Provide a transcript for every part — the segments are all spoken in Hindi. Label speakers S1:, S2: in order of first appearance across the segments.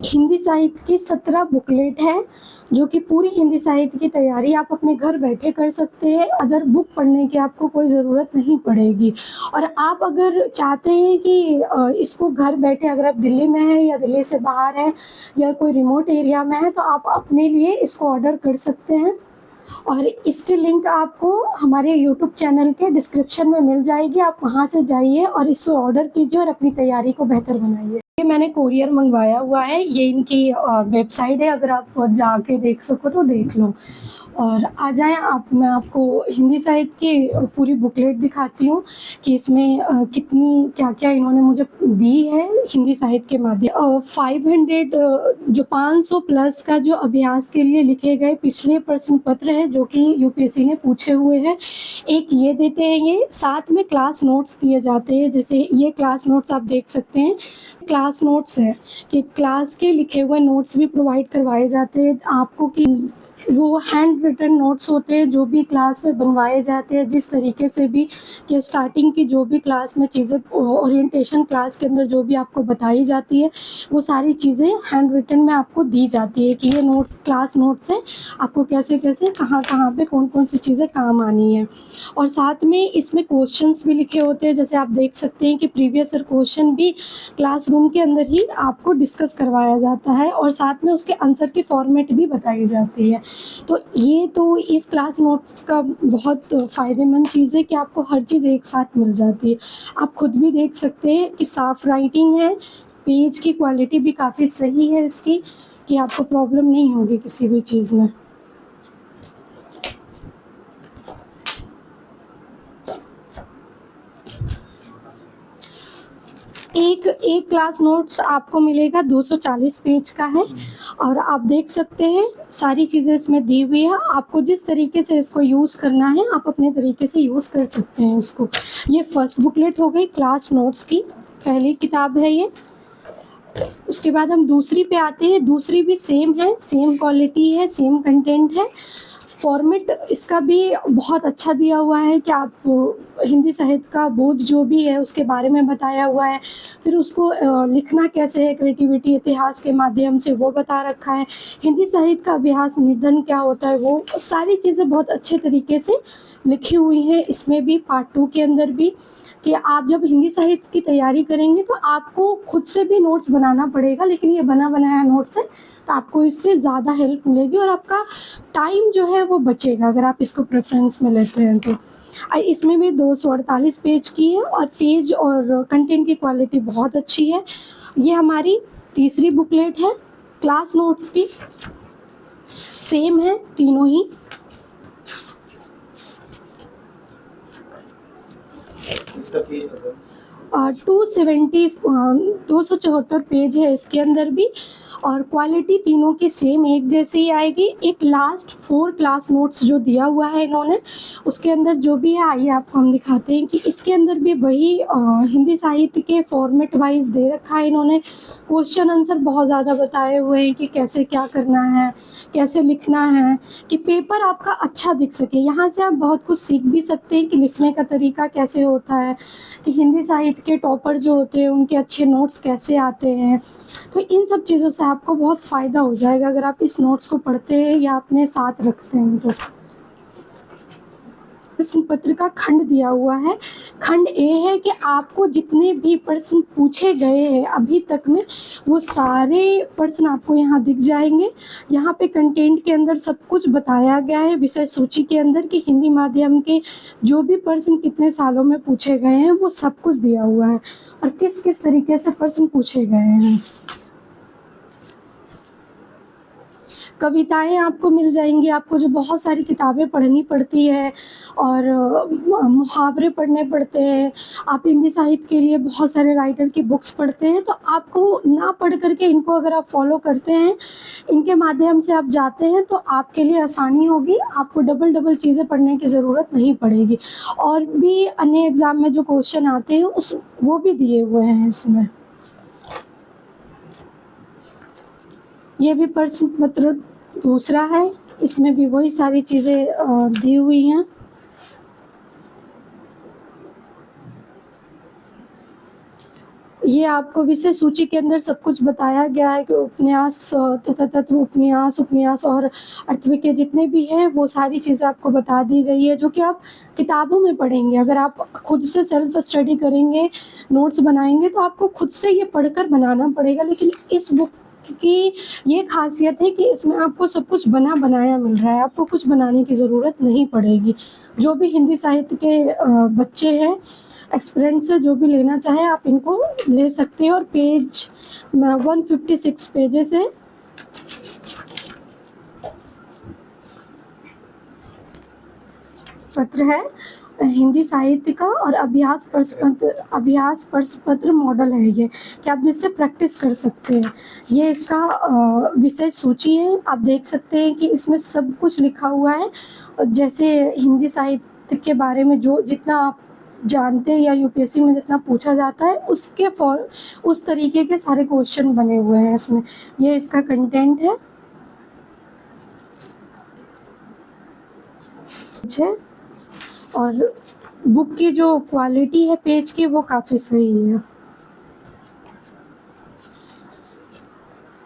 S1: हिंदी साहित्य की 17 बुकलेट है, जो कि पूरी हिंदी साहित्य की तैयारी आप अपने घर बैठे कर सकते हैं। अदर बुक पढ़ने की आपको कोई ज़रूरत नहीं पड़ेगी। और आप अगर चाहते हैं कि इसको घर बैठे, अगर आप दिल्ली में हैं या दिल्ली से बाहर हैं या कोई रिमोट एरिया में है, तो आप अपने लिए इसको ऑर्डर कर सकते हैं। और इसकी लिंक आपको हमारे यूट्यूब चैनल के डिस्क्रिप्शन में मिल जाएगी। आप वहाँ से जाइए और इसको ऑर्डर कीजिए और अपनी तैयारी को बेहतर बनाइए। ये मैंने कोरियर मंगवाया हुआ है, ये इनकी वेबसाइट है, अगर आप जाके देख सको तो देख लो। और आ जाएँ आप, मैं आपको हिंदी साहित्य की पूरी बुकलेट दिखाती हूँ कि इसमें कितनी क्या-क्या इन्होंने मुझे दी है हिंदी साहित्य के माध्यम 500 जो 500 प्लस का जो अभ्यास के लिए लिखे गए पिछले प्रश्न पत्र हैं, जो कि यूपीएससी ने पूछे हुए हैं। एक ये देते हैं, ये साथ में क्लास नोट्स दिए जाते हैं। जैसे ये क्लास नोट्स आप देख सकते हैं, क्लास नोट्स है कि क्लास के लिखे हुए नोट्स भी प्रोवाइड करवाए जाते हैं आपको, कि वो हैंड रिटन नोट्स होते हैं जो भी क्लास में बनवाए जाते हैं, जिस तरीके से भी कि स्टार्टिंग की जो भी क्लास में चीज़ें, ओरिएंटेशन क्लास के अंदर जो भी आपको बताई जाती है, वो सारी चीज़ें हैंड रिटन में आपको दी जाती है कि ये नोट्स क्लास नोट्स है, आपको कैसे कैसे कहाँ पे कौन कौन सी चीज़ें काम आनी है। और साथ में इसमें क्वेश्चंस भी लिखे होते हैं, जैसे आप देख सकते हैं कि प्रीवियस ईयर क्वेश्चन भी क्लासरूम के अंदर ही आपको डिस्कस करवाया जाता है और साथ में उसके आंसर की फॉर्मेट भी बताई जाती है। तो ये तो इस क्लास नोट्स का बहुत फ़ायदेमंद चीज़ है कि आपको हर चीज़ एक साथ मिल जाती है। आप खुद भी देख सकते हैं कि साफ राइटिंग है, पेज की क्वालिटी भी काफ़ी सही है इसकी, कि आपको प्रॉब्लम नहीं होगी किसी भी चीज़ में। एक क्लास नोट्स आपको मिलेगा 240 पेज का है। और आप देख सकते हैं सारी चीज़ें इसमें दी हुई है। आपको जिस तरीके से इसको यूज़ करना है, आप अपने तरीके से यूज़ कर सकते हैं इसको। ये फर्स्ट बुकलेट हो गई क्लास नोट्स की, पहली किताब है ये। उसके बाद हम दूसरी पे आते हैं। दूसरी भी सेम है, सेम क्वालिटी है, सेम कंटेंट है। फॉर्मेट इसका भी बहुत अच्छा दिया हुआ है कि आप हिंदी साहित्य का बोध जो भी है उसके बारे में बताया हुआ है। फिर उसको लिखना कैसे है, क्रिएटिविटी इतिहास के माध्यम से, वो बता रखा है। हिंदी साहित्य का अभ्यास निर्धन क्या होता है, वो सारी चीज़ें बहुत अच्छे तरीके से लिखी हुई हैं इसमें भी, पार्ट 2 के अंदर भी। कि आप जब हिंदी साहित्य की तैयारी करेंगे तो आपको खुद से भी नोट्स बनाना पड़ेगा, लेकिन ये बना बनाया नोट्स है, तो आपको इससे ज़्यादा हेल्प मिलेगी और आपका टाइम जो है वो बचेगा अगर आप इसको प्रेफरेंस में लेते हैं तो। इसमें भी 248 पेज की है और पेज और कंटेंट की क्वालिटी बहुत अच्छी है। ये हमारी तीसरी बुकलेट है क्लास नोट्स की, सेम है तीनों ही।
S2: इसका पेज नंबर
S1: 274 पेज है इसके अंदर भी, और क्वालिटी तीनों की सेम एक जैसी ही आएगी। एक लास्ट 4 क्लास नोट्स जो दिया हुआ है इन्होंने, उसके अंदर जो भी है, आइए आपको हम दिखाते हैं कि इसके अंदर भी वही हिंदी साहित्य के फॉर्मेट वाइज दे रखा है इन्होंने। क्वेश्चन आंसर बहुत ज़्यादा बताए हुए हैं कि कैसे क्या करना है, कैसे लिखना है, कि पेपर आपका अच्छा दिख सके। यहाँ से आप बहुत कुछ सीख भी सकते हैं कि लिखने का तरीका कैसे होता है, कि हिंदी साहित्य के टॉपर जो होते हैं उनके अच्छे नोट्स कैसे आते हैं। तो इन सब चीज़ों से आपको बहुत फ़ायदा हो जाएगा अगर आप इस नोट्स को पढ़ते हैं या अपने साथ रखते हैं तो। प्रश्न पत्र का खंड दिया हुआ है। खंड ए है कि आपको जितने भी प्रश्न पूछे गए हैं अभी तक में, वो सारे प्रश्न आपको यहाँ दिख जाएंगे। यहाँ पे कंटेंट के अंदर सब कुछ बताया गया है, विषय सूची के अंदर, कि हिंदी माध्यम के जो भी प्रश्न कितने सालों में पूछे गए हैं वो सब कुछ दिया हुआ है और किस किस तरीके से प्रश्न पूछे गए हैं। कविताएँ आपको मिल जाएँगी, आपको जो बहुत सारी किताबें पढ़नी पड़ती है और मुहावरे पढ़ने पड़ते हैं। आप हिंदी साहित्य के लिए बहुत सारे राइटर की बुक्स पढ़ते हैं, तो आपको ना पढ़ कर के इनको अगर आप फॉलो करते हैं, इनके माध्यम से आप जाते हैं, तो आपके लिए आसानी होगी। आपको डबल चीज़ें पढ़ने की ज़रूरत नहीं पड़ेगी। और भी अन्य एग्ज़ाम में जो क्वेश्चन आते हैं वो भी दिए हुए हैं इसमें। ये भी प्रश्न पत्र दूसरा है, इसमें भी वही सारी चीज़ें दी हुई हैं। ये आपको विषय सूची के अंदर सब कुछ बताया गया है कि उपन्यास तथा तत्व उपन्यास और अर्थव्य के जितने भी हैं वो सारी चीज़ें आपको बता दी गई है, जो कि आप किताबों में पढ़ेंगे। अगर आप खुद से सेल्फ स्टडी करेंगे, नोट्स बनाएंगे, तो आपको खुद से ये पढ़कर बनाना पड़ेगा। लेकिन इस बुक की ये खासियत है कि इसमें आपको सब कुछ बना बनाया मिल रहा है, आपको कुछ बनाने की ज़रूरत नहीं पड़ेगी। जो भी हिंदी साहित्य के बच्चे हैं, एक्सपीरियंस से जो भी लेना चाहे आप इनको ले सकते हैं। और पेज 156 पेजेस है। पत्र है हिंदी साहित्य का और अभ्यास प्रश्न पत्र मॉडल है ये, कि आप जिससे प्रैक्टिस कर सकते हैं। ये इसका विषय सूची है। आप देख सकते हैं कि इसमें सब कुछ लिखा हुआ है, जैसे हिंदी साहित्य के बारे में जो जितना आप जानते हैं या यूपीएससी में जितना पूछा जाता है उसके उस तरीके के सारे क्वेश्चन बने हुए हैं इसमें। ये इसका कंटेंट है। और बुक की जो क्वालिटी है पेज की वो काफ़ी सही है।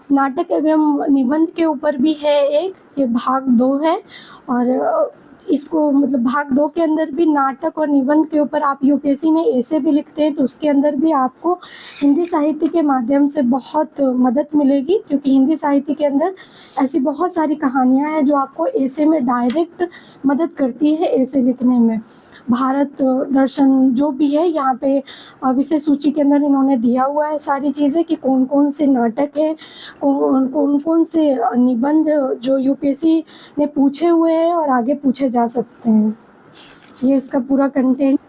S1: नाटक एवं निबंध के ऊपर भी है एक, ये भाग 2 है। और इसको मतलब भाग 2 के अंदर भी नाटक और निबंध के ऊपर आप यूपीएससी में ऐसे भी लिखते हैं तो उसके अंदर भी आपको हिंदी साहित्य के माध्यम से बहुत मदद मिलेगी, क्योंकि हिंदी साहित्य के अंदर ऐसी बहुत सारी कहानियाँ हैं जो आपको ऐसे में डायरेक्ट मदद करती है ऐसे लिखने में। भारत दर्शन जो भी है यहाँ पे विषय सूची के अंदर इन्होंने दिया हुआ है सारी चीज़ें कि कौन कौन से नाटक हैं, कौन से निबंध जो यूपीएससी ने पूछे हुए हैं और आगे पूछे जा सकते हैं। ये इसका पूरा कंटेंट।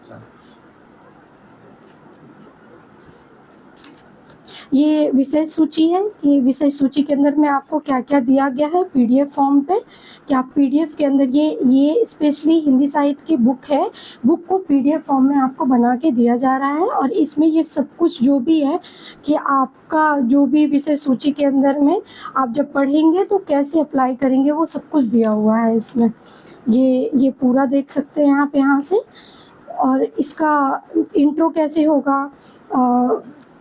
S1: ये विषय सूची है कि विषय सूची के अंदर में आपको क्या क्या दिया गया है पीडीएफ फॉर्म पे, कि आप पीडीएफ के अंदर ये स्पेशली हिंदी साहित्य की बुक है, बुक को पीडीएफ फॉर्म में आपको बना के दिया जा रहा है। और इसमें ये सब कुछ जो भी है कि आपका जो भी विषय सूची के अंदर में आप जब पढ़ेंगे तो कैसे अप्लाई करेंगे वो सब कुछ दिया हुआ है इसमें। ये पूरा देख सकते हैं आप यहाँ से। और इसका इंट्रो कैसे होगा,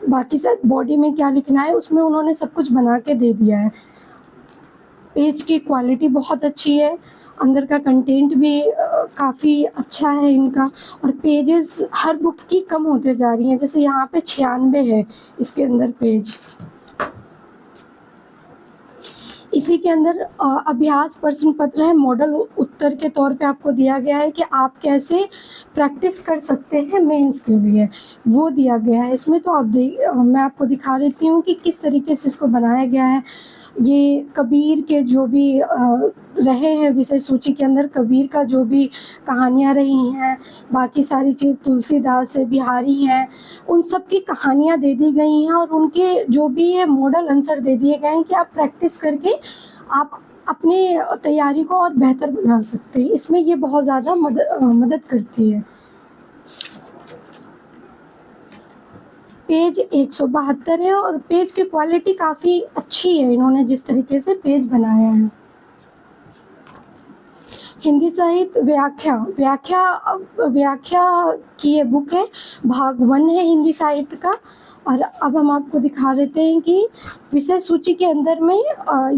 S1: बाकी सब बॉडी में क्या लिखना है उसमें उन्होंने सब कुछ बना के दे दिया है। पेज की क्वालिटी बहुत अच्छी है, अंदर का कंटेंट भी काफ़ी अच्छा है इनका। और पेजेस हर बुक की कम होते जा रही हैं, जैसे यहाँ पे 96 है इसके अंदर पेज। इसी के अंदर अभ्यास प्रश्न पत्र है, मॉडल उत्तर के तौर पे आपको दिया गया है कि आप कैसे प्रैक्टिस कर सकते हैं मेंस के लिए, वो दिया गया है इसमें। तो मैं आपको दिखा देती हूँ कि किस तरीके से इसको बनाया गया है। ये कबीर के जो भी रहे हैं विषय सूची के अंदर, कबीर का जो भी कहानियाँ रही हैं, बाकी सारी चीज़ तुलसीदास है, बिहारी हैं, उन सब की कहानियाँ दे दी गई हैं और उनके जो भी है मॉडल आंसर दे दिए गए हैं कि आप प्रैक्टिस करके आप अपने तैयारी को और बेहतर बना सकते हैं। इसमें ये बहुत ज़्यादा मदद करती है। पेज 172 है और पेज की क्वालिटी काफ़ी अच्छी है, इन्होंने जिस तरीके से पेज बनाया है। हिंदी साहित्य व्याख्या की ये बुक है, भाग 1 है हिंदी साहित्य का। और अब हम आपको दिखा देते हैं कि विषय सूची के अंदर में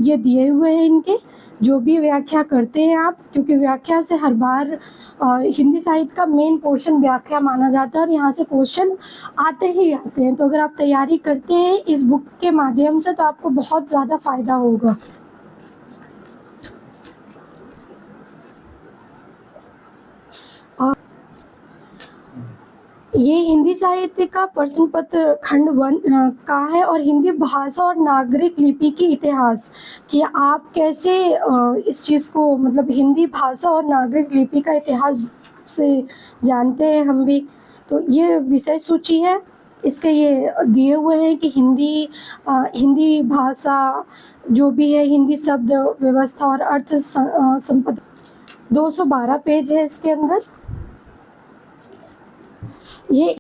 S1: ये दिए हुए हैं इनके जो भी व्याख्या करते हैं आप, क्योंकि व्याख्या से हर बार हिंदी साहित्य का मेन पोर्शन व्याख्या माना जाता है और यहाँ से क्वेश्चन आते ही आते हैं। तो अगर आप तैयारी करते हैं इस बुक के माध्यम से तो आपको बहुत ज़्यादा फ़ायदा होगा। ये हिंदी साहित्य का प्रश्न पत्र खंड 1 का है और हिंदी भाषा और नागरिक लिपि की इतिहास, कि आप कैसे इस चीज़ को मतलब हिंदी भाषा और नागरिक लिपि का इतिहास से जानते हैं हम भी। तो ये विषय सूची है, इसके ये दिए हुए हैं कि हिंदी भाषा जो भी है, हिंदी शब्द व्यवस्था और अर्थ संपदा। 212 पेज है इसके अंदर। ये